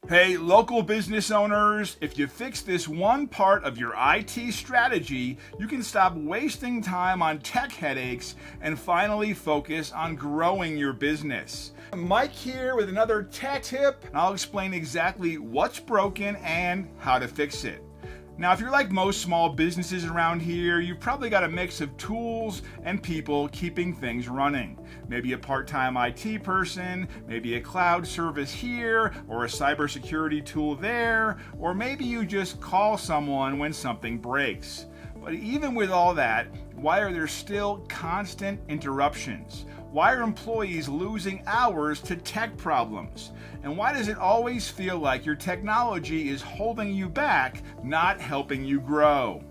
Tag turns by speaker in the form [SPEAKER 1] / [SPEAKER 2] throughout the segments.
[SPEAKER 1] Hey, local business owners, if you fix this one part of your IT strategy, you can stop wasting time on tech headaches and finally focus on growing your business. Mike here with another tech tip, and I'll explain exactly what's broken and how to fix it. Now, if you're like most small businesses around here, you've probably got a mix of tools and people keeping things running. Maybe a part-time IT person, maybe a cloud service here, or a cybersecurity tool there, or maybe you just call someone when something breaks. But even with all that, why are there still constant interruptions? Why are employees losing hours to tech problems? And why does it always feel like your technology is holding you back, not helping you grow?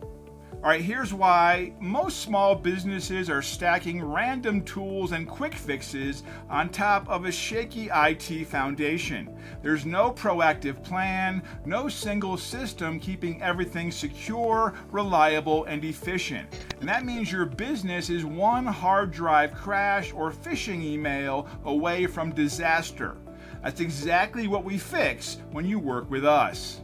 [SPEAKER 1] All right, here's why. Most small businesses are stacking random tools and quick fixes on top of a shaky IT foundation. There's no proactive plan, no single system keeping everything secure, reliable, and efficient. And that means your business is one hard drive crash or phishing email away from disaster. That's exactly what we fix when you work with us.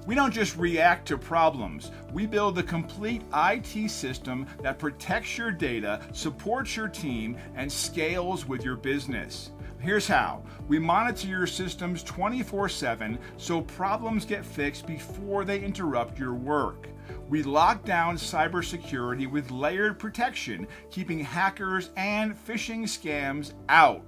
[SPEAKER 1] We don't just react to problems. We build a complete IT system that protects your data, supports your team, and scales with your business. Here's how. We monitor your systems 24/7 so problems get fixed before they interrupt your work. We lock down cybersecurity with layered protection, keeping hackers and phishing scams out.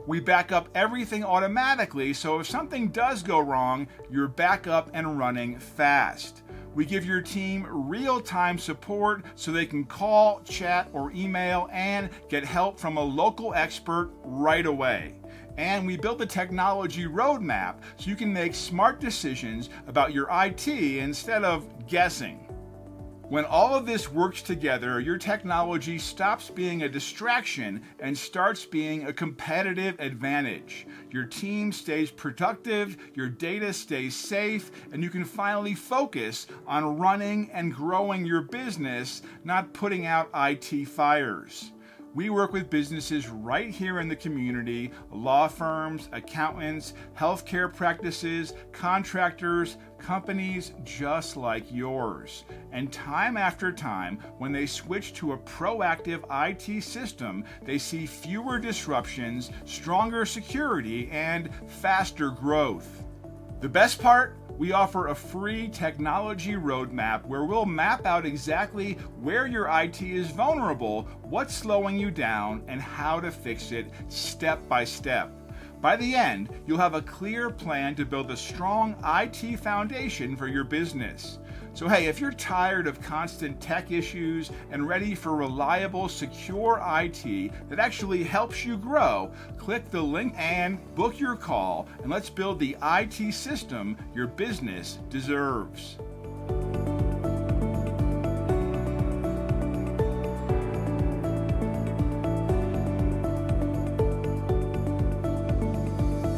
[SPEAKER 1] We back up everything automatically, so if something does go wrong, you're back up and running fast. We give your team real-time support so they can call, chat, or email and get help from a local expert right away. And we build a technology roadmap so you can make smart decisions about your IT instead of guessing. When all of this works together, your technology stops being a distraction and starts being a competitive advantage. Your team stays productive, your data stays safe, and you can finally focus on running and growing your business, not putting out IT fires. We work with businesses right here in the community, law firms, accountants, healthcare practices, contractors, companies just like yours. And time after time, when they switch to a proactive IT system, they see fewer disruptions, stronger security, and faster growth. The best part? We offer a free technology roadmap where we'll map out exactly where your IT is vulnerable, what's slowing you down, and how to fix it step by step. By the end, you'll have a clear plan to build a strong IT foundation for your business. So hey, if you're tired of constant tech issues and ready for reliable, secure IT that actually helps you grow, click the link and book your call, and let's build the IT system your business deserves.